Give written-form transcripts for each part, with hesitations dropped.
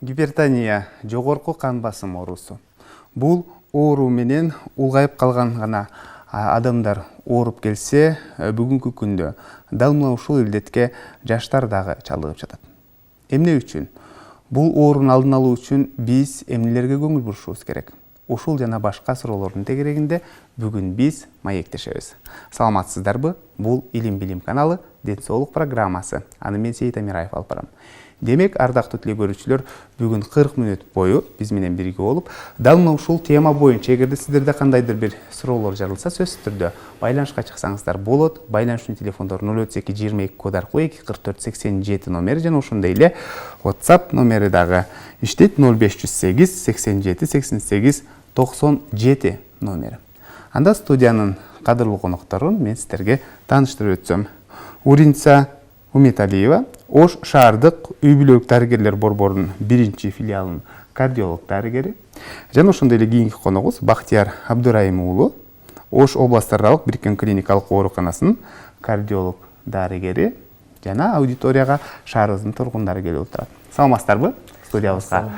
Гипертония жогорку кан басым оорусу. Бул оору менен улгайып калган гана адамдар ооруп келсе, бүгүнкү күндө дал мына ушул илдетке жаштар дагы чалдыгып жатат. Эмне үчүн? Бул оорунун алдын алуу үчүн биз эмнелерге көңүл бурушубуз керек? Ушул жана башка суроолордун тегерегинде бүгүн биз маектешебиз. Саламатсыздарбы? Бул Илим Билим каналы, Ден соолук программасы. Аны мен Сейит Амираев алып барам. Демек, ардактуу телекөрүүчүлөр, бүгүн 40 мүнөт бою биз менен бирге болуп, дал мына ушул тема боюнча эгерде сиздерде кандайдыр бир суроолор жарылса, сөзсүз түрдө байланышка чыксаңыздар болот. Байланыштын телефондору 032 22 код аркылуу 244 87 номери жана ошондой эле WhatsApp номери дагы иштейт 0508 87 88 97 номери. Анда студиянын кадырлуу конокторун мен сиздерге тааныштырып өтсөм. Уринца Уметалиева, Ош шаардык үй-бүлөлүк дарыгерлер борборунун 1-чи филиалынын кардиолог дарыгери. Жана ошондой эле кийинки коногубуз Бактияр Абдурайым уулу, Ош областаралык бириккен клиникалык ооруканасынын кардиолог дарыгери жана аудиторияга шаарыбыздын тургундары келип отурат. Саламатсыздарбы? Студиябызга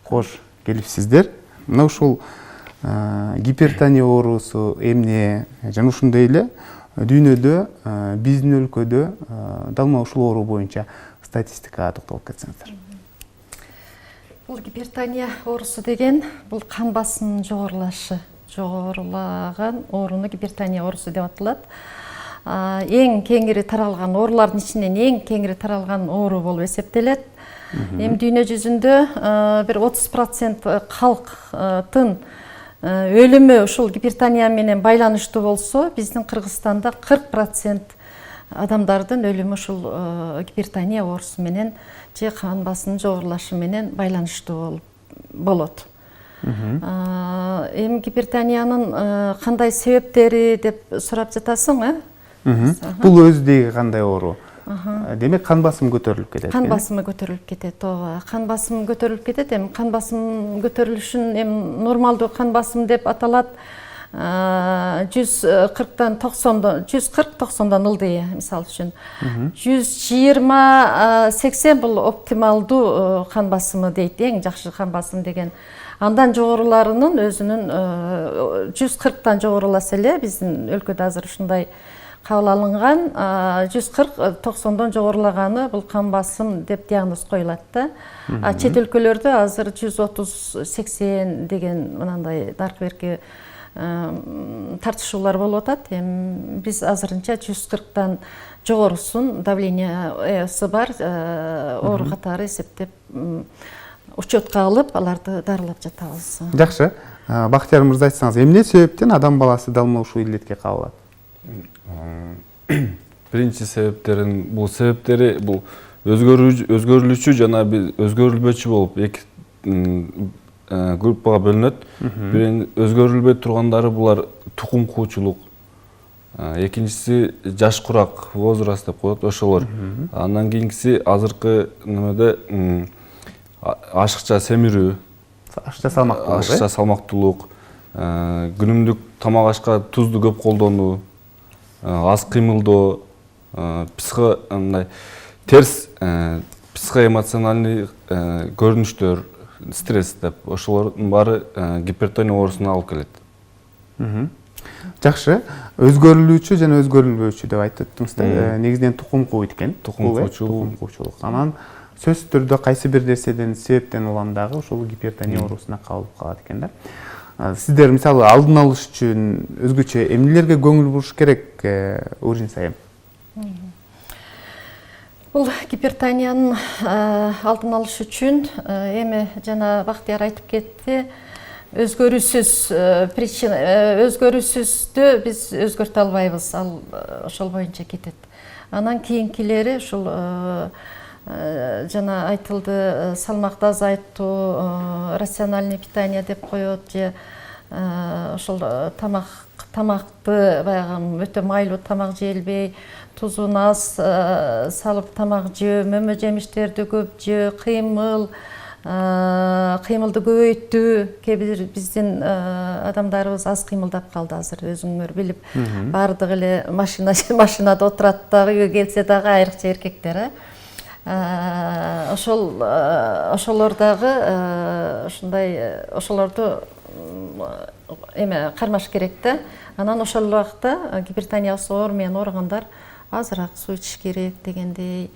кош келипсиздер. Мына ушул гипертония оорусу эмне жана ошондой эле дүйнөдө, биздин өлкөдө дал мына ушул оору боюнча статистикага токтолуп кетсеңиздер. Бул гипертония оорусу деген бул кан басымынын жогорулаган ооруну гипертония оорусу деп аталат. Эң кеңири таралган оорулардын ичинен эң кеңири таралган оору болуп эсептелет. Эми дүйнө жүзүндө бир 30% калктын өлүмү ушул гипертония менен байланыштуу болсо, биздин Кыргызстанда 40% адамдардын өлүмү ушул гипертония оорусу менен же кан басымынын жогорулашы менен байланыштуу болот. Эми гипертониянын кандай себептери деп сурап жатасың, Бул өзү деги кандай оору? Демек кан басымы көтөрүлүп кетет. Кан басымы көтөрүлүп кетет, ооба. Кан басымы көтөрүлүп кетет. Эми кан басымы көтөрүлүшүн нормалдуу кан басым деп аталат. 140-90 ылдый, мисалы үчүн. 120-80 бул оптималдуу кан басымы дейт, эң жакшы кан басым деген. Андан жогоруларынын өзүнүн 140-тан жогоруласа эле, биздин өлкөдө азыр ушундай кабыл алынган, 140-90 жогорулаганы бул кан басым деп диагноз коюлат да. Чет өлкөлөрдө азыр 130-80 деген мынандай даркы берки тартышуулар болуп атат. Эми биз азырынча 140-тан жогорусун давлениясы бар оору катары эсептеп учетко алып, аларды дарылап жатабыз. Жакшы. Бактияр мырза, айтсаңыз, эмне себептен адам баласы дал мына ушул илдетке кабылат? Биринчи себептери бул өзгөрүлүүчү жана өзгөрүлбөчү болуп эки группага бөлүнөт. Бирин өзгөрүлбөй тургандары булар тукум куучулук. Экинчиси жаш курак, возраст деп коет, ошолор. Андан кийинкиси азыркы немеде ашыкча семирүү, ашыкча салмактуулук, күнүмдүк тамак ашка тузду көп колдонуу, аз кыймылдоо, терс психоэмоциональный көрүнүштөр, стресс деп, ошолордун баары гипертония оорусуна алып келет. Жакшы. Өзгөрүлүүчү жана өзгөрүлбөөчү деп айтып өттүңүздөр. Негизинен тукум куу экен. Тукум куучулук. Анан сөзсүз түрдө кайсы бир нерседен себептен улам дагы ушул гипертония оорусуна кабылып калат экен да. Сиздер мисалы алдын алыш үчүн өзгөчө эмнелерге көңүл буруш керек, Уринца айым? Бул гипертониянын алдын алыш үчүн эми жана Бактияр айтып кетти, өзгөрүүсүздү биз өзгөртө албайбыз, ал ошол боюнча кетет. Анан кийинкилери ушул жана айтылды, салмакты азайтуу, рациональный питание деп коет, же ошол тамакты баягы өтө майлуу тамак жейлбей, тузун аз салып тамак жөө, мөмө жемиштерди көп жөө, кыймылды көбөйттүү. Кээ бир биздин адамдарыбыз аз кыймылдап калды азыр, өзүңөр билип. Бардыгы эле машинада отурат дагы, үйгө келсе дагы, айрыкча эркектер. ошолордагы ошолорду эме кармаш керек да. Анан ошол убакта гипертониясы оор менен ооругандар азыраак суу ичиш керек дегендей.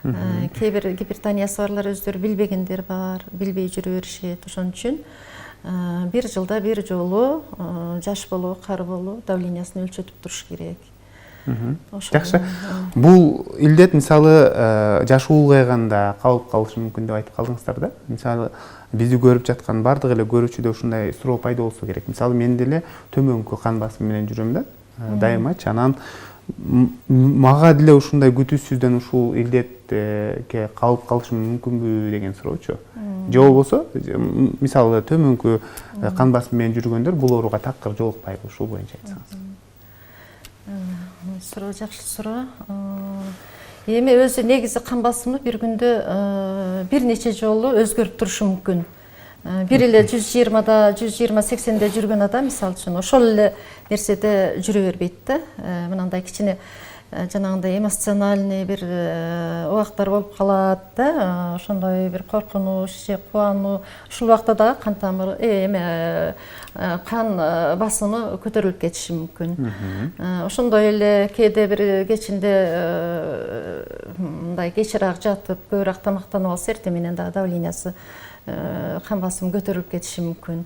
Кээ бир гипертониясы барлар өздөрү билбегендер бар, билбей жүрө беришет. Ошон үчүн бир жылда бир жолу жаш болобу, кары болобу давлениясын өлчөтүп туруш керек. Жакшы. Бул илдет мисалы жашы улгайганда калып калышы мүмкүн деп айтып калдыңыздар да. Мисалы бизди көрүп жаткан бардык эле көрүүчүдө ушундай суроо пайда болсо керек. Мисалы мен деле төмөнкү кан басым менен жүрөм да. Дайымачы анан мага деле ушундай күтүүсүздөн ушул илдетке калып калышым мүмкүнбү деген суроочу. Же болбосо мисалы төмөнкү кан басым менен жүргөндөр бул ооруга такыр жолукпайбы, ушул боюнча айтсаңыз. Суроо жакшы суроо. Эми өзү негизи кан басымы бир күндө бир нече жолу өзгөрүп турушу мүмкүн. Бир эле 120да, 120-80де жүргөн адам мисалы үчүн ошол эле нерседе жүрө бербейт да. Мынандай кичине жанагындай эмоциональный бир убактар болуп калат да. Ошондой бир коркунуч, же кубануу, ушул убакта дагы кан тамыры кан басымы көтөрүлүп кетиши мүмкүн. Ошондой эле кээде бир кечинде мындай кечирээк жатып, көбүрөөк тамактанып алса эртең менен дагы давлениясы кан басым көтөрүлүп кетиши мүмкүн.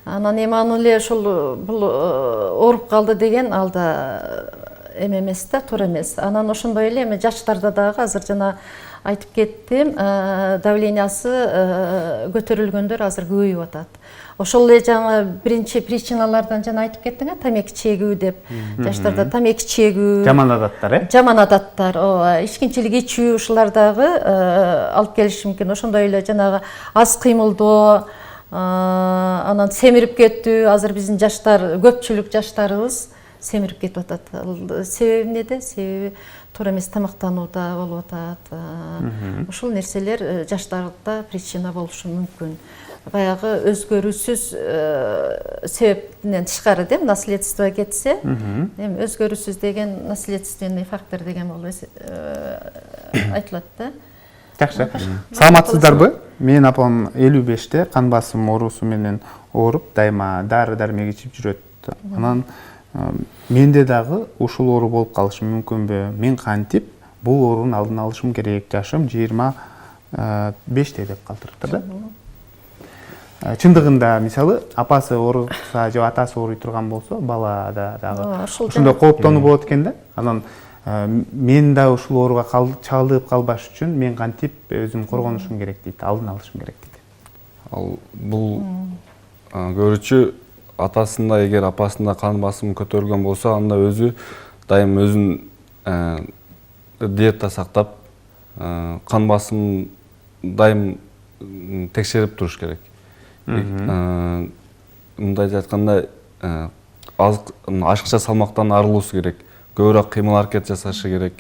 Анан эми аны эле ошол бул ооруп калды деген алда эме эмес да, туура эмес. Анан ошондой эле эми жаштарда дагы азыр жана айтып кеттим, давлениясы көтөрүлгөндөр азыр көбөйүп атат. Ошол эле жаңы биринчи причиналардан жана айтып кеттиң, тамеки чегүү деп. Жаштарда тамеки чегүү, жаман адаттар, жаман адаттар, ичкинчилик ичүү ушулар дагы алып келиши мүмкүн. Ошондой эле жанагы аз кыймылдоо, анан семирип кетүү, азыр биздин жаштар, көпчүлүк жаштарыбыз семирип кетип атат. Себеби эмнеде? Себеби туура эмес тамактанууда болуп атат. Ушул нерселер жаштарда причина болушу мүмкүн. Баягы өзгөрүүсүз себептен тышкары деп наследство кетсе, эми өзгөрүүсүз деген наследственный фактор деген болуп айтылат да. Жакшы. Саламатсыздарбы? Менин апам 55те кан басым оорусу менен ооруп, дайыма дары-дармек ичип жүрөт. Анан менде дагы ушул оору болуп калышы мүмкүнбү? Мен кантип бул оорунун алдын алышым керек? Жашым 25те деп калтырыптыр да. Чындыгында мисалы апасы ооруса же атасы ооруй турган болсо, балада дагы ушундай кооптонуу болот экен да. Анан мен да ушул ооруга чалдыгып калбаш үчүн мен кантип өзүм коргонушум керек дейт, алдын алышым керек дейт. Ал бул көрүүчү атасында эгер апасында кан басымы көтөрүлгөн болсо, анда өзү дайым өзүн диета сактап, кан басымын дайым текшерип туруш керек. Мындай айтканда ашыкча салмактан арылуусу керек, көбүрөөк кыймыл аракет жасашы керек.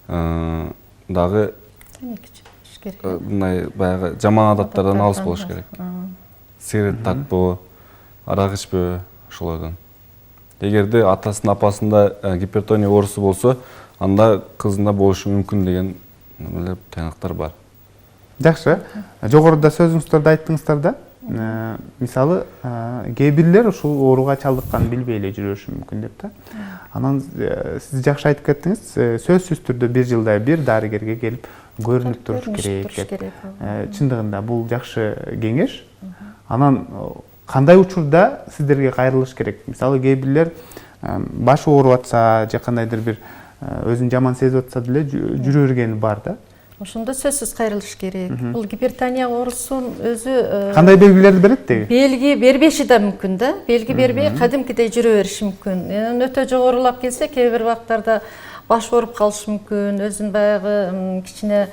Дагы мындай баягы жаман адаттардан алыс болуш керек. Сигарет тартпоо, арак ичпөө ошолордон. Эгерде атасында, апасында гипертония оорусу болсо, анда кызында болушу мүмкүн деген тыйнактар бар. Жакшы. Жогоруда сөзүңүздөрдө айттыңыздар да. Мисалы, кээ бирлер ушул ооруга чалдыкканын билбей эле жүрүшү мүмкүн деп да. Анан сиз жакшы айтып кеттиңиз, сөзсүз түрдө бир жылда бир дарыгерге келип көрүнүп туруш керек. Чындыгында бул жакшы кеңеш. Анан кандай учурда сиздерге кайрылыш керек? Мисалы, кээ бирлер башы ооруп атса, же кандайдыр бир өзүн жаман сезип атса деле жүрө бергени бар да. Ошондо сөзсүз кайрылыш керек. Бул гипертония оорусунун өзү кандай белгилерди берет деби? Белги бербеши да мүмкүн да. Белги бербей кадимкидей жүрө бериши мүмкүн. Өтө жогорулап келсе, кээ бир убактарда баш ооруп калышы мүмкүн. Өзүн баягы кичине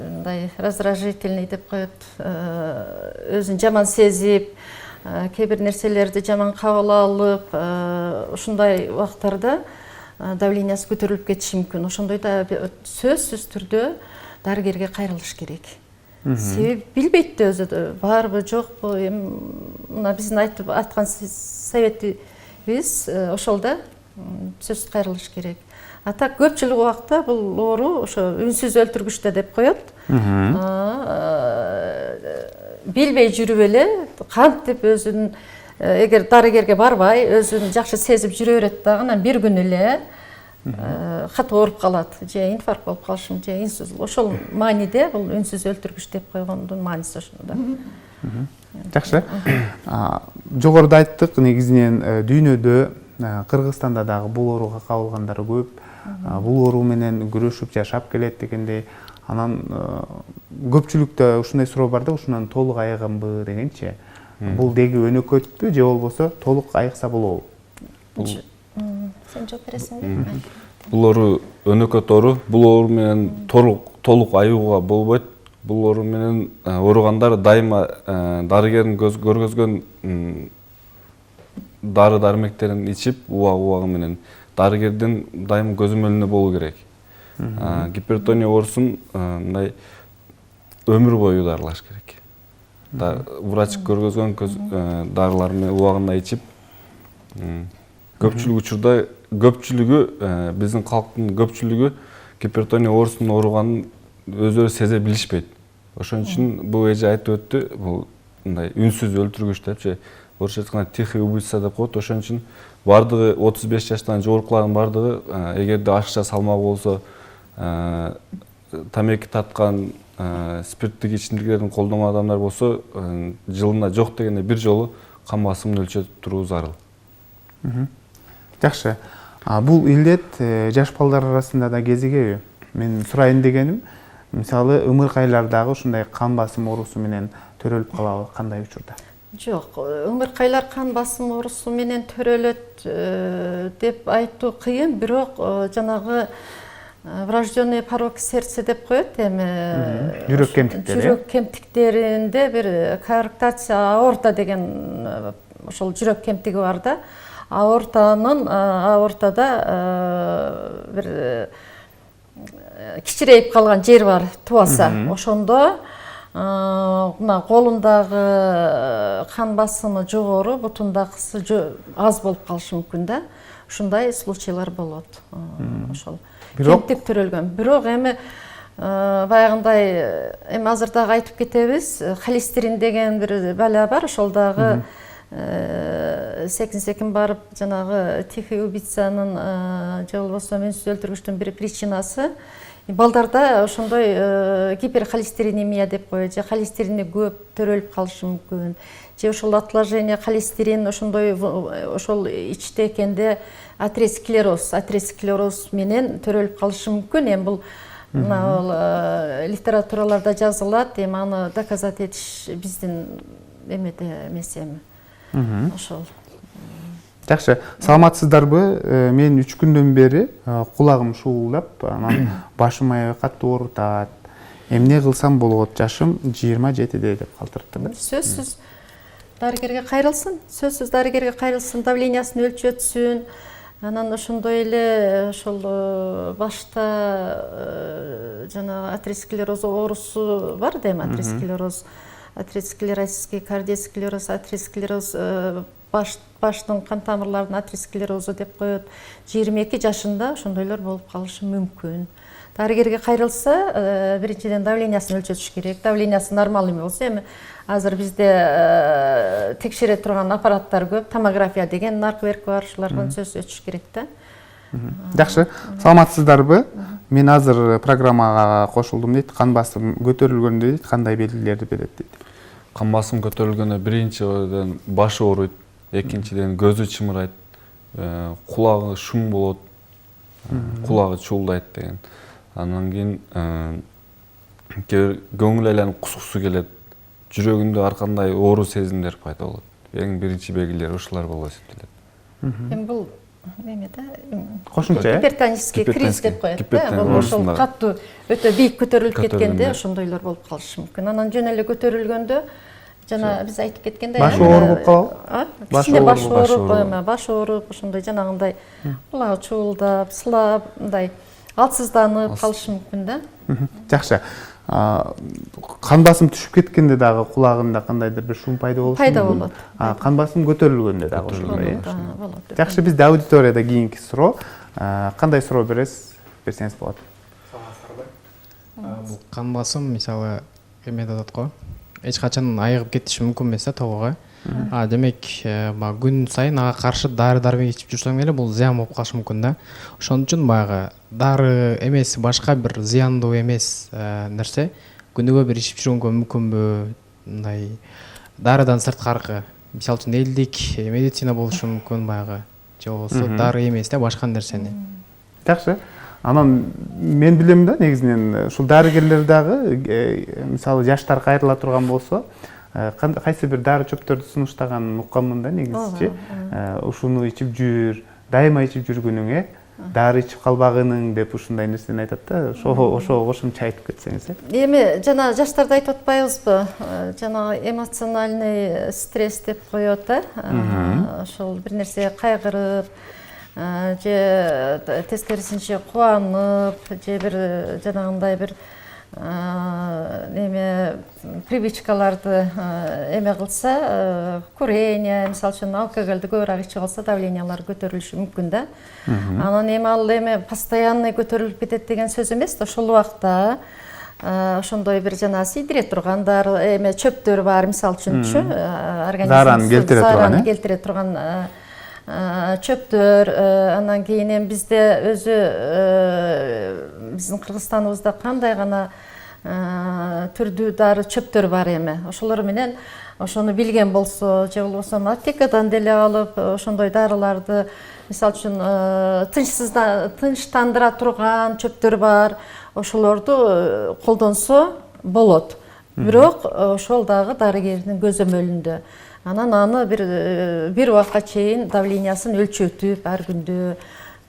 мындай раздражительный деп коет. Өзүн жаман сезип, кээ бир нерселерди жаман кабыл алып, ушундай убактарда давлениясы көтөрүлүп кетиши мүмкүн. Ошондойда сөзсүз түрдө дарыгерге кайрылыш керек. Себеби билбейт да өзү барбы, жокпу. Мына биздин айткан советибиз ошол да, сөзсүз кайрылыш керек. А так көпчүлүк убакта бул оору ошо үнсүз өлтүргүчтө деп коет. Билбей жүрүп эле кантип өзүн эгер дарыгерге барбай өзүн жакшы сезип жүрө берет дагы анан бир күн эле катуу ооруп калат, же инфаркт болуп калышы, же инсульт. Ошол мааниде бул үнсүз өлтүргүч деп койгондун мааниси ошондо. Жакшы. Жогоруда айттык, негизинен дүйнөдө Кыргызстанда дагы бул ооруга кабылгандар көп. Бул оору менен күрөшүп жашап келет дегендей. Анан көпчүлүктө ушундай суроо бар да, ушунан толук айыгамбы дегенчи. Бул деги өнөкөттү же болбосо толук айыкса болобу? Сен жооп бересиңби? Бул оору өнөкөт оору. Бул оору менен толук айыууга болбойт. Бул оору менен ооругандар дайыма дарыгердин көргөзгөн дары дармектерин ичип, убагы менен дарыгердин дайыма көзөмөлүндө болуу керек. Гипертония оорусун мындай өмүр бою дарылаш керек. Врач көргөзгөн дарылар менен убагында ичип, көпчүлүк учурда биздин калктын көпчүлүгү гипертония оорусунун ооруганын өздөрү сезе билишпейт. Ошон үчүн бул эже айтып өттү, бул мындай үнсүз өлтүргүч депчи, орусча айтканда тихий убийца деп коет. Ошон үчүн бардыгы 35 жаштан жогорукулардын бардыгы эгерде ашыкча салмагы болсо, тамеки тарткан, спирттик ичимдиктерин колдонгон адамдар болсо, жылына жок дегенде бир жолу кан басымын өлчөп туруу зарыл. Жакшы. Бул илдет жаш балдар арасында да кезигеби? Мен сурайын дегеним, мисалы ымыркайлардагы ушундай кан басым оорусу менен төрөлүп калабы кандай учурда? Жок, ымыркайлар кан басым оорусу менен төрөлөт деп айтуу кыйын, бирок жанагы врожденный порок сердца деп коет, эми жүрөк кемтиктери. Жүрөк кемтиктеринде бир коарктация аорта деген ошол жүрөк кемтиги бар да. Аортада бир кичирейип калган жер бар, тубаса. Ошондо мына колундагы кан басымы жогору, бутундагысы аз болуп калышы мүмкүн да. Ушундай случайлар болот. Ошол кемтик төрөлгөн. Бирок эми баягындай эми азыр дагы айтып кетебиз, холестерин деген бир бала бар, ошол дагы секин барып жанагы тихий убийцанын же болбосо үнсүз өлтүргүчтүн бир причинасы балдарда ошондой гиперхолестеринемия деп коет, же холестерини көп төрөлүп калышы мүмкүн, же ошол отложение холестерин ошондой ошол ичте экенде атеросклероз менен төрөлүп калышы мүмкүн. Эми бул литератураларда жазылат, эми аны доказать этиш биздин эмеде эмес эми. Ошол. Жакшы, саламатсыздарбы? Мен 3 күндөн бери кулагым шуулдап, анан башым аябай катуу оорутат. Эмне кылсам болот? Жашым 27де деп калтырыптыр. Сөзсүз дарыгерге кайрылсын. Давлениясын өлчөтсүн. Анан ошондой эле ошол башта жана атеросклероз оорусу бар да, атеросклеротический кардиосклероз, атеросклероз баштын кан тамырларынын атеросклерозу деп коет. 22 жашында ошондойлор болуп калышы мүмкүн. Дарыгерге кайрылса, биринчиден давлениясын өлчөтүш керек. Давлениясы нормал эме болсо, эми азыр бизде текшере турган аппараттар көп, томография деген нарковерк бар, ушуларга сөз өтүш керек да. Жакшы, саламатсыздарбы? Мен азыр программага кошулдум дейт, кан басым көтөрүлгөндө дейт, кандай белгилерди берет дейт? Кан басым көтөрүлгөндө биринчиден башы ооруйт, экинчиден көзү чымырайт, кулагы шум болот, кулагы чуулдайт деген. Андан кийин көңүл айланып кускусу келет, жүрөгүндө ар кандай оору сезимдер пайда болот. Эң биринчи белгилери ушулар болуп эсептелет. Эми бул эмеде кошумча гипертонический криз деп коет да. Бул ошол катуу өтө бийик көтөрүлүп кеткенде ошондойлор болуп калышы мүмкүн. Анан жөн эле көтөрүлгөндө жана биз айтып кеткендей, баш ооруп калабы? Кичине баш ооруп, ошондой жанагындай кулагы чуулдап, сылап, мындай алсызданып калышы мүмкүн да. Жакшы. Кан басым түшүп кеткенде дагы кулагында кандайдыр бир шум пайда болушу мүмкүн. Пайда болот. Кан басым көтөрүлгөндө дагы ошондой. Болот. Жакшы, бизде аудиторияда кийинки суроо. Кандай суроо берсеңиз болот? Бул кан басым мисалы эмеде атат го. Эч качан айыгып кетиши мүмкүн эмес да тогого. Демек, күн сайын ага каршы дары-дармек ичип жүрсөң эле бул зыян болуп калышы мүмкүн да. Ошон үчүн баягы дары эмес, башка бир зыяндуу эмес нерсе күнүгө бир ичип жүргөнгө мүмкүнбү? Мындай дарыдан сырткаркы, мисалы үчүн элдик медицина болушу мүмкүн баягы. Же болбосо дары эмес да башка нерсени. Жакшы. Анан мен билем да негизинен ушул дарыгерлер дагы мисалы жаштар кайрыла турган болсо, кайсы бир дары чөптөрдү сунуштаганын укканмын да негизичи. Ушуну ичип жүр, дайыма ичип жүргөнүңө дары ичип калбагының деп ушундай нерсени айтат да. Ошого кошумча айтып кетсеңиз. Эми жана жаштарды айтып атпайбызбы? Жана эмоциональный стресс деп коет, ошол бир нерсеге кайгырып, же тескерисинче кубанып, же бир жанагындай бир неме привычкаларды эме кылса, курение, мисалы үчүн алкоголду көбүрөөк ичип алса, давлениялары көтөрүлүшү мүмкүн да. Анан эми ал эме постоянный көтөрүлүп кетет деген сөз эмес да. Ошол убакта ошондой бир жана сийдире турган дары эме чөптөр бар, мисалы үчүнчү, организм келтире турган чөптөр. Анан кийин эми бизде өзү биздин Кыргызстаныбызда кандай гана түрдүү дары чөптөр бар эми. Ошолор менен ошону билген болсо, же болбосо аптекадан деле алып, ошондой дарыларды, мисалы үчүн тынчтандыра турган чөптөр бар. Ошолорду колдонсо болот. Бирок ошол дагы дарыгердин көзөмөлүндө. Анан аны бир убакка чейин давлениясын өлчөтүп, ар күндө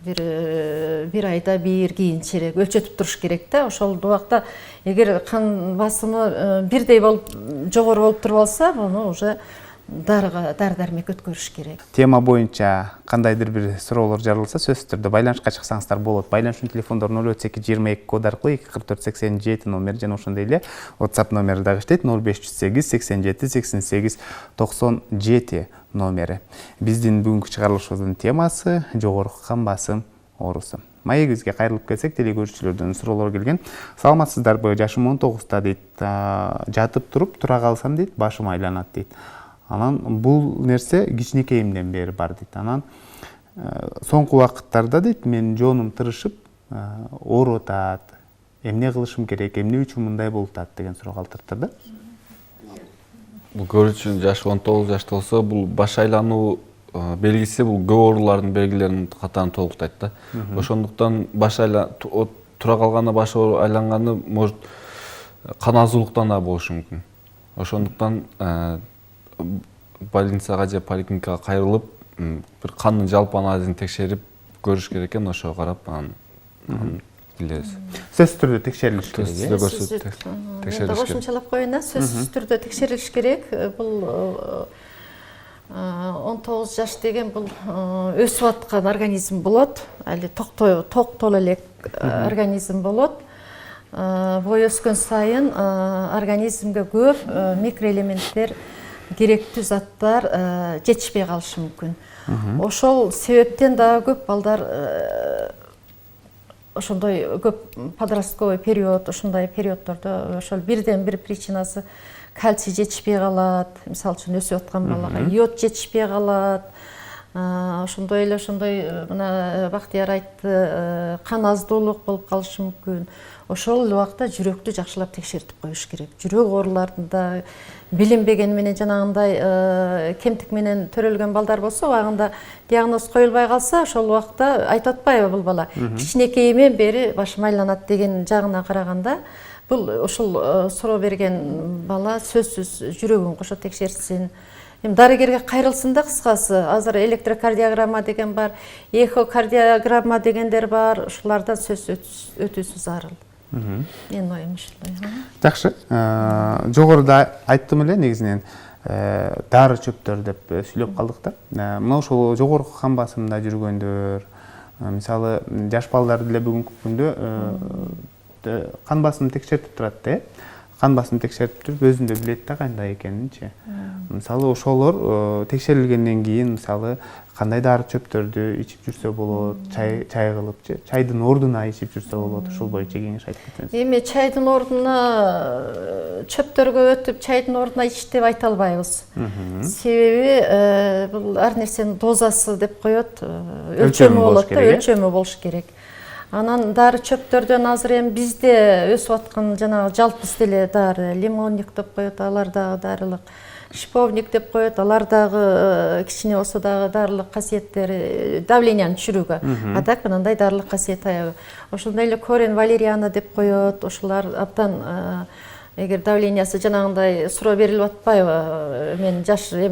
бир айда бир кийинчерээк өлчөтүп туруш керек да. Ошол убакта эгер кан басымы бирдей болуп жогору болуп туруп алса, буну уже дары-дармек өткөрүш керек. Тема боюнча кандайдыр бир суроолор жарылса, сөзсүз түрдө байланышка чыксаңыздар болот. Байланышчу телефондор 03222 код аркылуу 24487 номер жана ошондой эле WhatsApp номери дагы иштейт 0508 87 88 97 номери. Биздин бүгүнкү чыгарылышыбыздын темасы жогорку кан басым оорусу. Маегибизге кайрылып келсек, телекөрүүчүлөрдөн суроолор келген. Саламатсыздарбы? Жашым 19-та дейт. Жатып туруп тура калсам дейт, башым айланат дейт. Анан бул нерсе кичинекейимден бери бар дейт. Анан соңку убакыттарда дейт, мен жоонум тырышып, ооруп атат. Эмне кылышым керек, эмне үчүн мындай болуп атат деген суроо калтырыптыр да. Бул көрүүчүнүн жашы 19 жашта болсо, бул баш айлануу белгиси бул көп оорулардын белгилеринин катарын толуктайт да. Ошондуктан баш тура калганда баш айланганы может кан азуулуктан да болушу мүмкүн. Ошондуктан больницага же поликлиникага кайрылып, бир кандын жалпы анализин текшерип көрүш керек экен, ошого карап анан билебиз. Сөзсүз түрдө текшерилиш керек. Текшерилиш. Кошумчалап коеюн, сөзсүз түрдө текшерилиш керек. Бул 19 жаш деген бул өсүп аткан организм болот. Али токтоло элек организм болот. Бой өскөн сайын организмге көп микроэлементтер, керектүү заттар жетишпей калышы мүмкүн. Ошол себептен дагы көп балдар ошондой көп подростковый период, ошондой периоддордо ошол бирден бир причинасы кальций жетишпей калат, мисалы үчүн өсүп аткан балага йод жетишпей калат. Ошондой эле мына Бактияр айтты, кан аздуулук болуп калышы мүмкүн. Ошол убакта жүрөктү жакшылап текшертип коюш керек. Жүрөк ооруларында билинбеген менен жанагындай кемтик менен төрөлгөн балдар болсо, убагында диагноз коюлбай калса, ошол убакта айтып атпайбы бул бала кичинекейимен бери башым айланат деген жагына караганда, бул ошол суроо берген бала сөзсүз жүрөгүн кошо текшертсин. Дарыгерге кайрылсын да, кыскасы. Азыр электрокардиограмма деген бар, эхокардиограмма дегендер бар. Ушулардан сөз өтүүсү зарыл. Менин оюм ушундай. Жакшы. Жогоруда айттым эле негизинен дары чөптөр деп сүйлөп калдык да. Мына ошол жогорку кан басымда жүргөндөр, мисалы жаш балдар деле бүгүнкү күндө кан басымын текшертип турат да. кан басымын текшерип туруп өзүндө билет да кандай экенинчи. Мисалы ошолор текшерилгенден кийин мисалы кандай дары чөптөрдү ичип жүрсө болот, чай кылыпчы, чайдын ордуна ичип жүрсө болот, ушул боюнча кеңеш айтып кетсеңиз. Эми чайдын ордуна чөптөргө өтүп чайдын ордуна ич деп айта албайбыз. Себеби бул ар нерсенин дозасы деп коет, өлчөмү болот да, өлчөмү болуш керек. Анан дары чөптөрдөн азыр эми бизде өсүп аткан жанагы жалпы деле дары, лимонник деп коет, алар дагы дарылык. Шиповник деп коет, алар дагы кичине болсо дагы дарылык касиеттери, давленияны түшүрүүгө. А так мындай дарылык касиети аябай. Ошондой эле корень валериана деп коет, ошолар абдан эгер давлениясы жанагындай суроо берилип атпайбы, мен жаш эле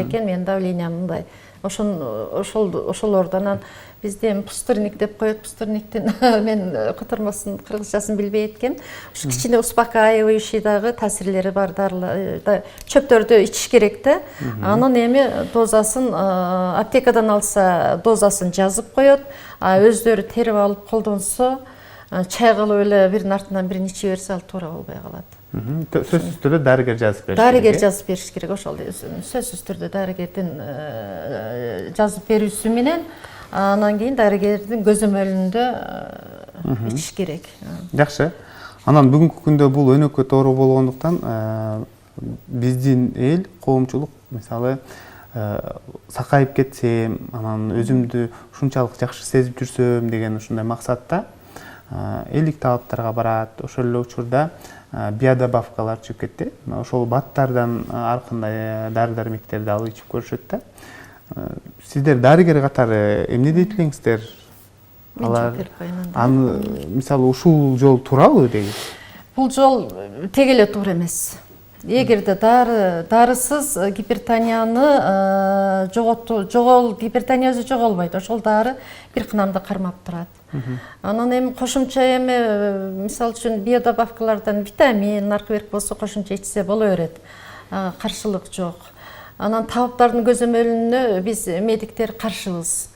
экен, менин давлениям мындай. Ошолордон анан бизде эми пустырник деп коет, пустырниктин мен котормосун кыргызчасын билбей эткем. Ушу кичине успокаивающий дагы таасирлери бар дарылар, чөптөрдү ичиш керек да. Анын эми дозасын аптекадан алса дозасын жазып коет, а өздөрү терип алып колдонсо, чай кылып эле биринин артынан бирин иче берсе ал туура болбой калат. Сөзсүз түрдө дарыгер жазып бериш керек. Дарыгер жазып бериш керек, ошол сөзсүз түрдө дарыгердин жазып берүүсү менен анан кийин дарыгердин көзөмөлүндө ичиш керек. Жакшы. Анан бүгүнкү күндө бул өнөкөт оору болгондуктан биздин эл, коомчулук мисалы сакайып кетсем, анан өзүмдү ушунчалык жакшы сезип жүрсөм деген ушундай максатта элдик талаптарга барат. Ошол эле учурда биодобавкалар чыгып кетти. Ошол баттардан ар кандай дары-дармектерди алып ичип көрүшөт да. Сиздер дарыгер катары эмне дейт элеңиздер? Алар аны мисалы ушул жол туурабы деги? Бул жол тег эле туура эмес. Эгерде дарысыз гипертонияны гипертония өзү жоголбойт. Ошол дары бир кынамды кармап турат. Анан эми кошумча мисалы үчүн биодобавкалардан витамин, наркоберг болсо кошумча ичсе боло берет. Каршылык жок. Анан табыптардын көзөмөлүнө биз медиктер каршыбыз.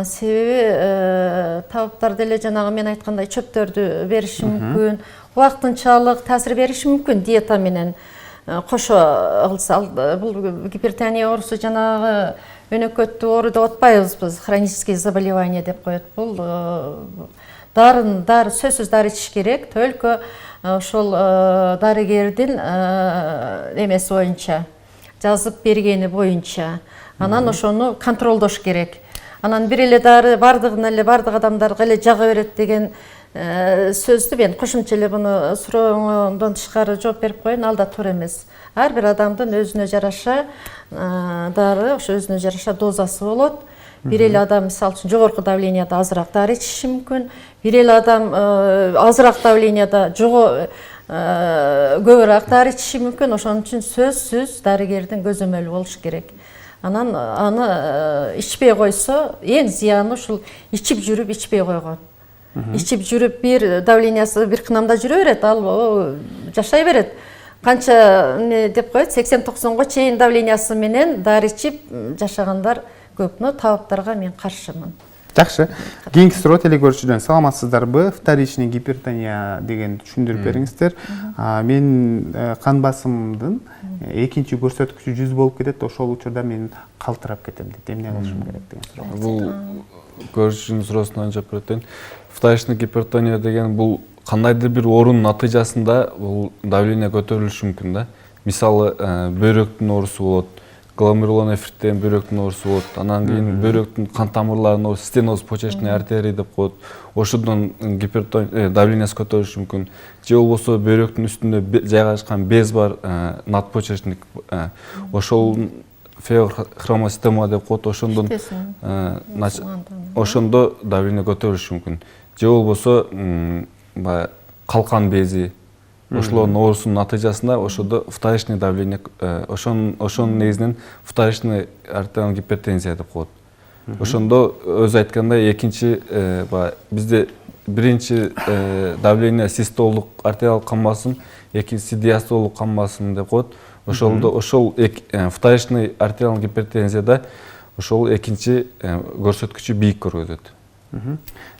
Себеби табыптар деле жанагы мен айткандай чөптөрдү бериши мүмкүн, убактынчалык таасир бериши мүмкүн диета менен кошо кылса. Бул гипертония оорусу жанагы өнөкөттүү оору деп атпайбыз биз, хронические заболевания деп коет. Бул дары сөзсүз дары ичиш керек, только ошол дарыгердин эмеси боюнча, жазып бергени боюнча. Анан ошону контролдош керек. Анан бир эле дары бардык адамдарга эле жага берет деген сөздү мен кошумча эле буну сурооңдон тышкары жооп берип коеюн, ал да туура эмес. Ар бир адамдын өзүнө жараша дары, ошо өзүнө жараша дозасы болот. Бир эле адам мисалы үчүн жогорку давленияда азыраак дары ичиши мүмкүн. Бир эле адам азыраак давленияда көбүрөөк дары ичиши мүмкүн. Ошон үчүн сөзсүз дарыгердин көзөмөлү болуш керек. Анан аны ичпей койсо, эң зыяны ушул ичип жүрүп ичпей койгон. Ичип жүрүп бир давлениясы бир кынамда жүрө берет, ал жашай берет. Канча деп коет, 80-90го чейин давлениясы менен дары ичип жашагандар көп. Табыптарга мен каршымын. Жакшы. Кийинки суроо телекөрүүчүдөн саламатсыздарбы? Вторичный гипертония деген түшүндүрүп бериңиздер. Мен кан басымдын экинчи көрсөткүчү 100 болуп кетет, ошол учурда мен калтырап кетем дейт. Эмне кылышым керек деген суроо. Бул көрүүчүнүн суроосуна жооп берет. Вторичный гипертония деген бул кандайдыр бир оорунун натыйжасында бул давление көтөрүлүшү мүмкүн да. Мисалы бөйрөктүн оорусу болот, гломерулонефриттен бөйрөктүн оорусу болот, анан кийин бөйрөктүн кан тамырларынын оорусу, стеноз почечной артерии деп коет. Ошондон давлениясы көтөрүлүшү мүмкүн. Же болбосо бөйрөктүн үстүндө жайгашкан без бар, надпочечник, ошол феохромосистема деп коет. Ошондо давление көтөрүлүшү мүмкүн. Же болбосо калкан бези, ошолордун оорусунун натыйжасында ошодо вторичный давление, ошонун негизинен вторичный артериалдык гипертензия деп коет. Ошондо өзү айткандай экинчи бизде биринчи давление систолдук артериалдык кан басым, экинчиси диастолдук кан басым деп коет. Ошол вторичный артериалдык гипертензияда ошол экинчи көрсөткүчү бийик көргөзөт.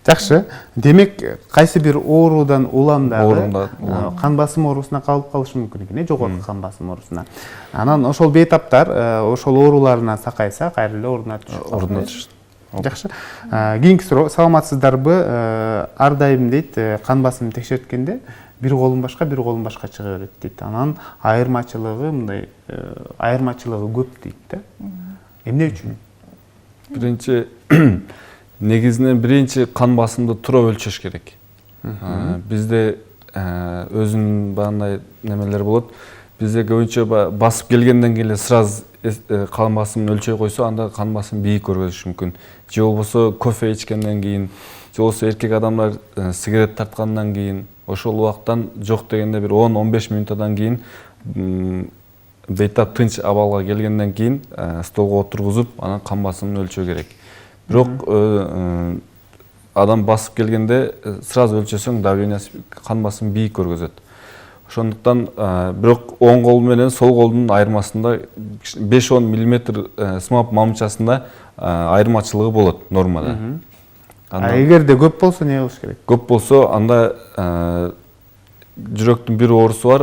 Жакшы. Демек, кайсы бир оорудан улам дагы Оорудан кан басым оорусуна калып калышы мүмкүн экен, жогорку кан басым оорусуна. Анан ошол бейтаптар ошол ооруларына сакайса, кайра эле ордуна түшүп. Жакшы. Кийинки суроо, саламатсыздарбы? Ар дайым дейт, кан басымды текшерткенде бир колум башка, бир колум башка чыга берет дейт. Анан айырмачылыгы мындай, айырмачылыгы көп дейт да. Эмне үчүн? Биринчи негизинен биринчи кан басымды туура өлчөш керек. Бизде өзүнүн баандай немелер болот. Бизде көбүнчө басып келгенден кийин сразу кан басымын өлчөй койсо, анда кан басым бийик көргөзүшү мүмкүн. Же болбосо кофе ичкенден кийин, же болбосо эркек адамдар сигарет тарткандан кийин, ошол убактан жок дегенде бир 10-15 минуттан кийин бейтап тынч абалга келгенден кийин столго отургузуп, анан кан басымын өлчөө керек. Бирок адам басып келгенде сразу өлчөсөң, давлениясы, кан басымы бийик көргөзөт. Ошондуктан бирок оң кол менен сол колдун айырмасында 5-10 мм сымап мамычасында айырмачылыгы болот нормада. Эгерде көп болсо эмне кылыш керек? Көп болсо, анда жүрөктүн бир оорусу бар,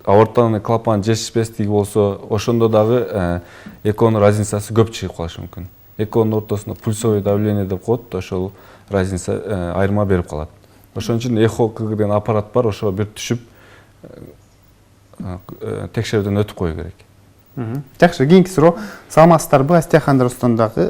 аортанын клапаны жетишпестиги болсо, ошондо дагы экөөнүн разницасы көп чыгып калышы мүмкүн. Экөөнүн ортосунда пульсовый давление деп коет, ошол разница айырма берип калат. Ошон үчүн ЭХО деген аппарат бар, ошого бир түшүп текшерүүдөн өтүп коюу керек. Жакшы, кийинки суроо, саламатсыздарбы? Остеохондроздондагы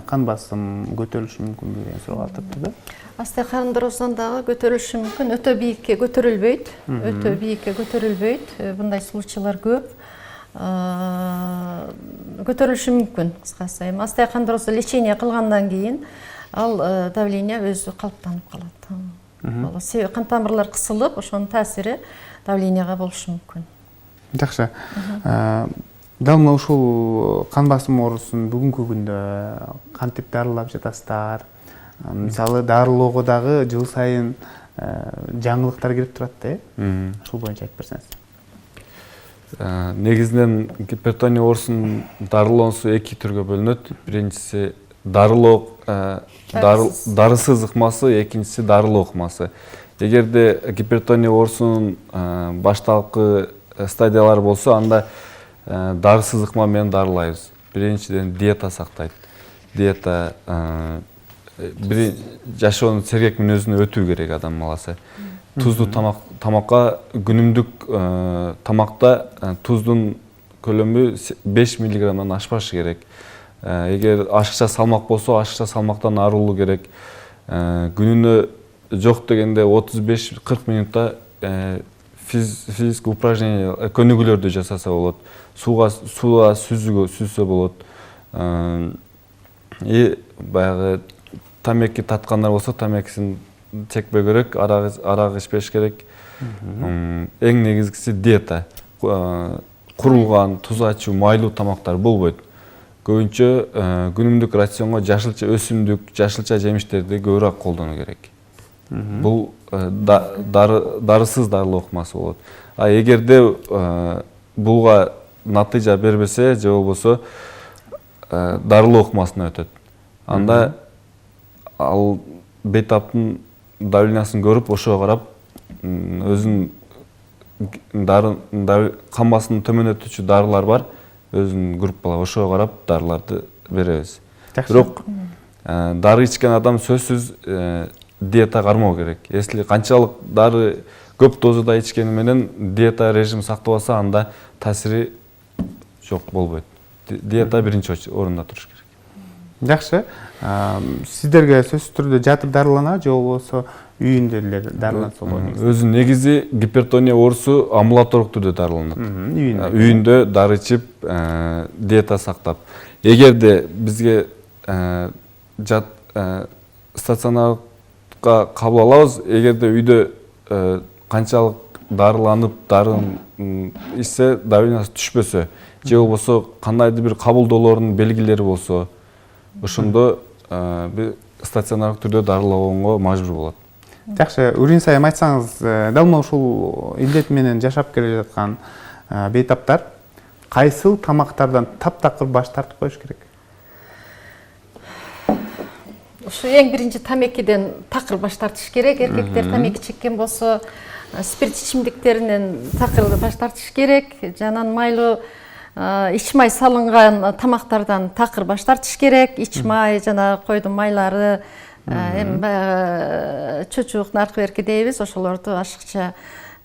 кан басым көтөрүлүшү мүмкүн деген суроо калтырды да. Остеохондроздондагы көтөрүлүшү мүмкүн, өтө бийикке көтөрүлбөйт. Өтө бийикке көтөрүлбөйт. Мындай случайлар көп. Көтөрүлүшү мүмкүн, кыскасы. Эми остеохондрозду лечение кылгандан кийин ал давление өзү калыптанып калат. Кан тамырлар кысылып, ошонун таасири давленияга болушу мүмкүн. Жакшы. Дал мына ушул кан басым оорусун бүгүнкү күндө кантип дарылап жатасыздар? Мисалы, дарылоого дагы жыл сайын жаңылыктар кирип турат да, ушул боюнча айтып берсеңиз. Негизинен гипертония оорусунун дарылоонусу эки түргө бөлүнөт. Биринчиси дарылоо, дарысыз ыкмасы, экинчиси дарылоо ыкмасы. Эгерде гипертония оорусунун башталкы стадиялары болсо, анда дарысыз ыкма менен дарылайбыз. Биринчиден диета сактайт. Диета жашоонун сергек мүнөзүнө өтүү керек адам баласы. Туздуу тамакка, күнүмдүк тамакта туздун көлөмү 5 мг ашпашы керек. Эгер ашыкча салмак болсо, ашыкча салмактан арылуу керек. Күнүнө жок дегенде 35-40 минутта физик упражнение, көнүгүүлөрдү жасаса болот. Сууга сүзсө болот. Баягы тамеки таткандар болсо, тамекисин чекпөө керек, арак ичпеш керек. Эң негизгиси диета. Курулган, туз ачуу, майлуу тамактар болбойт. Көбүнчө күнүмдүк рационго жашылча өсүмдүк, жашылча жемиштерди көбүрөөк колдонуу керек. Бул дарысыз дарылоо ыкмасы болот. Эгерде буга натыйжа бербесе, же болбосо дарылоо ыкмасына өтөт. Анда ал бейтаптын давлениясын көрүп, ошого карап өзүнүн кан басымын төмөнөтүүчү дарылар бар, өзүнүн группалар, ошого карап дарыларды беребиз. Бирок дары ичкен адам сөзсүз диета кармоо керек. Если канчалык дары көп дозада ичкени менен диета режим сактабаса, анда таасири жок болбойт. Диета биринчи орунда туруш керек. Жакшы. Сиздерге сөзсүз түрдө жатып дарыланабы, же болбосо үйүндө эле дарыланса болот? Өзүнүн негизи гипертония оорусу амбулатордук түрдө дарыланат. Үйүндө дары ичип, диета сактап. Эгерде бизге стационарга кабыл алабыз, эгерде үйдө канчалык дарыланып, дарын ичсе, давлениясы түшпөсө, же болбосо кандайдыр бир кабылдоолордун белгилери болсо, ошондо стационардык түрдө дарылоого мажбур болот. Жакшы, Үрүн сайым айтсаңыз, дал мына ушул илдет менен жашап келе жаткан бейтаптар кайсыл тамактардан таптакыр баш тартып коюш керек? Ушу эң биринчи тамекиден такыр баш тартыш керек. Эркектер тамеки чеккен болсо, спирт ичимдиктеринен такыр баш тартыш керек. Жанан майлуу ич май салынган тамактардан такыр баш тартыш керек. Ич май, жана койдун майлары, эми баягы чучук, наркы дейбиз, ошолорду ашыкча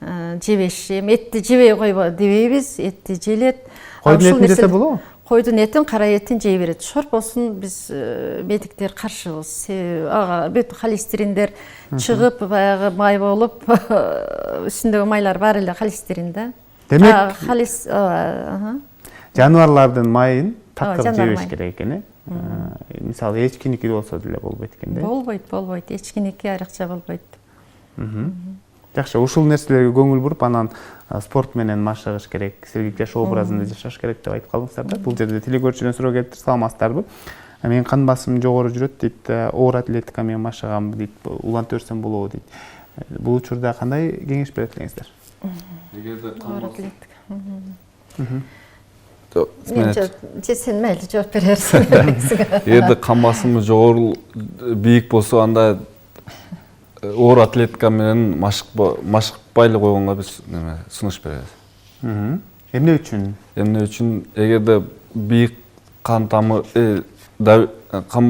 жебеш. Эми этти жебей койбо дебейбиз, этти желет. Койдун этин жесе болобу? Койдун этин, кара этин жей берет. Шорпосун биз медиктер каршыбыз. Ага бүт холестериндер чыгып, баягы май болуп, үстүндөгү майлар баары эле холестерин да. Демек, жаныбарлардын майын такыр жебеш керек экен, мисалы эчкиники болсо деле болбойт экен да? Болбойт. Эчкиники айрыкча болбойт. Жакшы, ушул нерселерге көңүл буруп, анан спорт менен машыгыш керек, сергек жашоо образында жашаш керек деп айтып калдыңыздар да. Бул жерде телекөрүүчүдөн суроо келиптир, саламатсыздарбы? Менин кан басымым жогору жүрөт дейт, оор атлетика менен машыгам дейт, улантып өрсөм болобу дейт. Бул учурда кандай кеңеш берет элеңиздер? Оор атлетика. Сен мейли жооп берерсиң. Эгерде кан басымы жогору бийик болсо, анда оор атлетика менен машыкпай эле койгонго биз сунуш беребиз. Эмне үчүн? Эмне үчүн? Эгерде бийик кан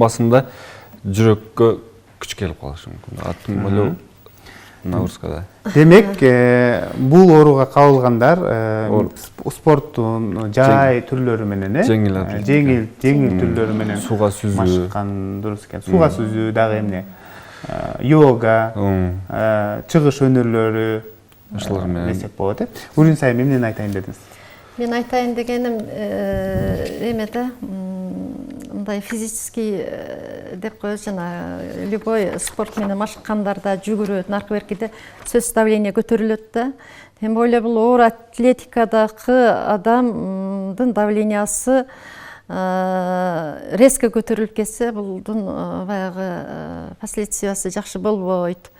басымда жүрөккө күч келип калышы мүмкүн. Аттым эле нагрузкада. Демек, бул ооруга кабылгандар спорттун жай түрлөрү менен, жеңил түрлөрү менен сууга сүзүү машыккан дурус экен. Сууга сүзүү дагы эмне? Йога, чыгыш өнөрлөрү ошолор менен эсеп болот. Урин сайын эмнени айтайын дедиңиз? Мен айтайын дегеним эмеде мындай физический деп коебуз, жана любой спорт менен машыккандарда, жүгүрөт, наркы сөз давление көтөрүлөт да. Тем более бул оор атлетикадагы адамдын давлениясы резко көтөрүлүп кетсе, булдун баягы последствиясы жакшы болбойт.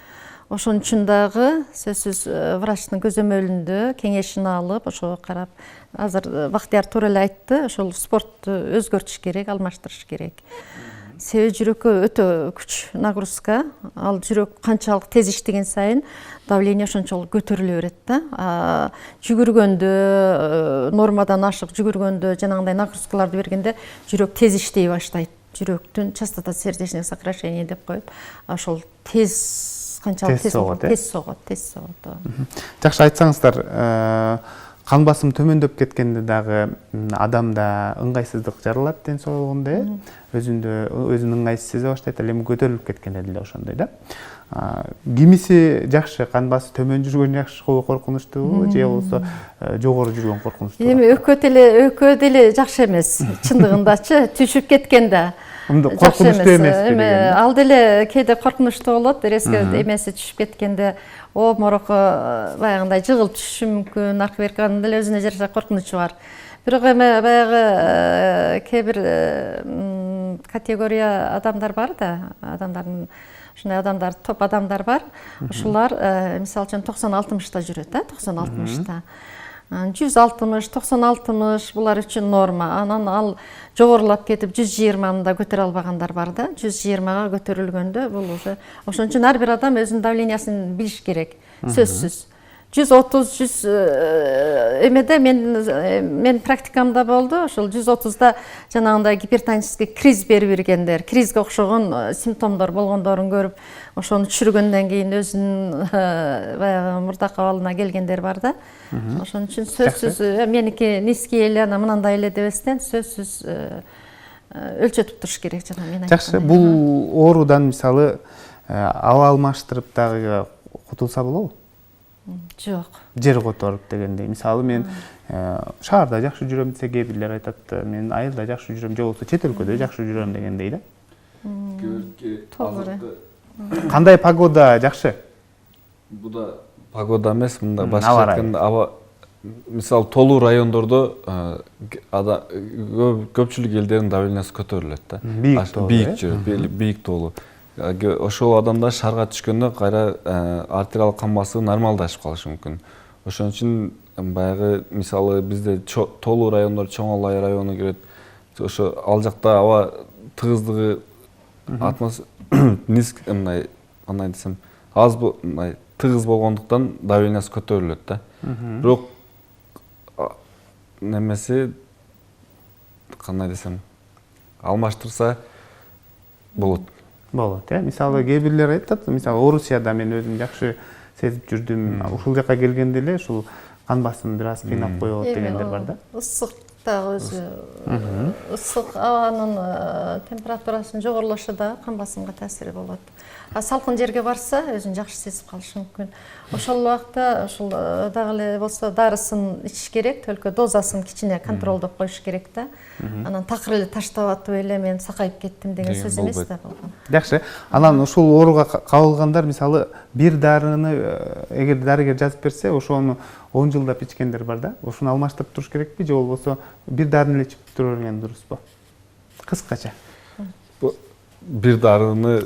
Ошон үчүн дагы сөзсүз врачтын көзөмөлүндө кеңешин алып, ошого карап, азыр Бактияр туура эле айтты, ошол спортту өзгөртүш керек, алмаштырыш керек. Себеби жүрөккө өтө күч нагрузка, ал жүрөк канчалык тез иштеген сайын давление ошончолук көтөрүлө берет да. Жүгүргөндө, нормадан ашык жүгүргөндө, жанагындай нагрузкаларды бергенде жүрөк тез иштей баштайт. Жүрөктүн частота сердечных сокращений деп коет. Ошол тез канчалык тез согот. Жакшы, айтсаңыздар, кан басым төмөндөп кеткенде дагы адамда ыңгайсыздык жаралат ден соолугунда, өзүн ыңгайсыз сезе баштайт, эми көтөрүлүп кеткенде деле ошондой да. Кимиси жакшы, кан басым төмөн жүргөн жакшы, коркунучтуу, же болбосо жогору жүргөн коркунучтуу. Эми экөө деле жакшы эмес, чындыгындачы, түшүп кеткенде. Коркунучтуу эмес деген. Ал деле кээде коркунучтуу болот, резко эмеси түшүп кеткенде, морокко баягындай жыгыл түшүшү мүмкүн, наркы берканын деле өзүнө жараша коркунучу бар. Бирок эми баягы кээ бир категория адамдар бар да, ушундай адамдар, топ адамдар бар. Ушулар мисалы үчүн 90-60-та жүрөт, 90-60-та. 160, 90-60 булар үчүн норма. Анан ал жогорулап кетип 120-ны көтөрө албагандар бар да. 120-га көтөрүлгөндө бул уже ошон үчүн ар бир адам өзүнүн давлениясын билиш керек. Сөзсүз. 130 эмеде мен практикамда болду. Ошол 130-да жанагындай гипертонический криз бергендер, кризге окшогон симптомдор болгондорун көрүп, ошону түшүргөндөн кийин өзүнүн баягы мурдак абалына келгендер бар да. Ошон үчүн сөзсүз меники низкий эле, ана мынандай эле дебестен сөзсүз өлчөтүп туруш керек жана мен айткан. Жакшы, бул оорудан мисалы аба алмаштырып дагы кутулса болобу? Жок. Жер которуп дегендей. Мисалы мен шаарда жакшы жүрөм десе, кээ бирлер айтат, мен айылда жакшы жүрөм, же болбосо чет өлкөдө жакшы жүрөм дегендей да. Кандай погода жакшы? Бу да погода эмес, мында башка айтканда аба, мисалы толуу райондордо көпчүлүк элдердин давлениясы көтөрүлөт да. Бийик жүрөт, бийик тоолуу. Ошол адамдар шаарга түшкөндө кайра артериалдык кан басымы нормалдашып калышы мүмкүн. Ошон үчүн баягы мисалы бизде толуу райондор, Чоң Алай району кирет. Ошо ал жакта аба тыгыздыгы мындай кандай десем аз мындай тыгыз болгондуктан давлениясы көтөрүлөт да. Бирок немеси кандай десем алмаштырса болот. Болот, мисалы кээ бирлер айтат, мисалы Орусияда мен өзүм жакшы сезип жүрдүм. Ушул жака келгенде эле ушул кан басым бир аз кыйнап коет дегендер бар да. Ысык дагы өзү ысык абанын температурасынын жогорулашы да кан басымга таасири болот. Салкын жерге барса өзүн жакшы сезип калышы мүмкүн. Ошол убакта ушул дагы эле болсо дарысын ичиш керек, только дозасын кичине контролдоп коюш керек да. Анан такыр эле таштап атып эле мен сакайып кеттим деген сөз эмес да болгон. Жакшы. Анан ушул ооруга кабылгандар мисалы бир дарыны эгер дарыгер жазып берсе, ошону 10 жылдап ичкендер бар да. Ошону алмаштырып туруш керекпи же болбосо бир дарыны эле ичип тура берген дурусбу? Кыскача. Бир дарыны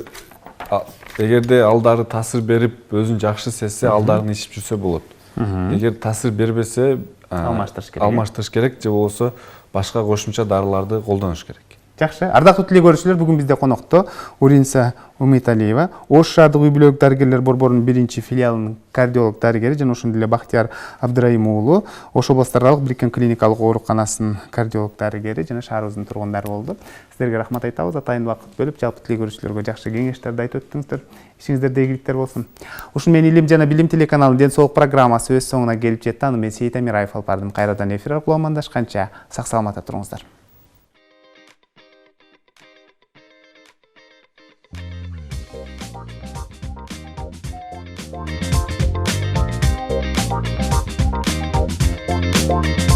эгерде ал дары таасир берип өзүн жакшы сезсе, ал дарыны ичип жүрсө болот. Эгер таасир бербесе, алмаштырыш керек же болбосо башка кошумча дарыларды колдонуш керек. Жакшы. Ардактуу телекөрүүчүлөр, бүгүн бизде конокто Уринса Умиталиева, Ош шаардык үй бүлөлүк дарыгерлер борборунун 1-филиалынын кардиолог дарыгери жана ошондой эле Бактияр Абдырайым уулу, Ош областаралык бириккен клиникалык ооруканасынын кардиолог дарыгери жана шаарыбыздын тургундары болду. Силерге рахмат айтабыз, атайын убакыт бөлүп, жалпы телекөрүүчүлөргө жакшы кеңештерди айтып өттүңүздөр. Ишиңиздерде ийгиликтер болсун. Ушун менен Илим жана билим телеканалынын Ден соолук программасы өз соңуна келип жетти. Аны мен Сейит Амираев алып бардым. Кайрадан эфир аркылуу амандашканча сак саламатта туруңуздар. Thank you.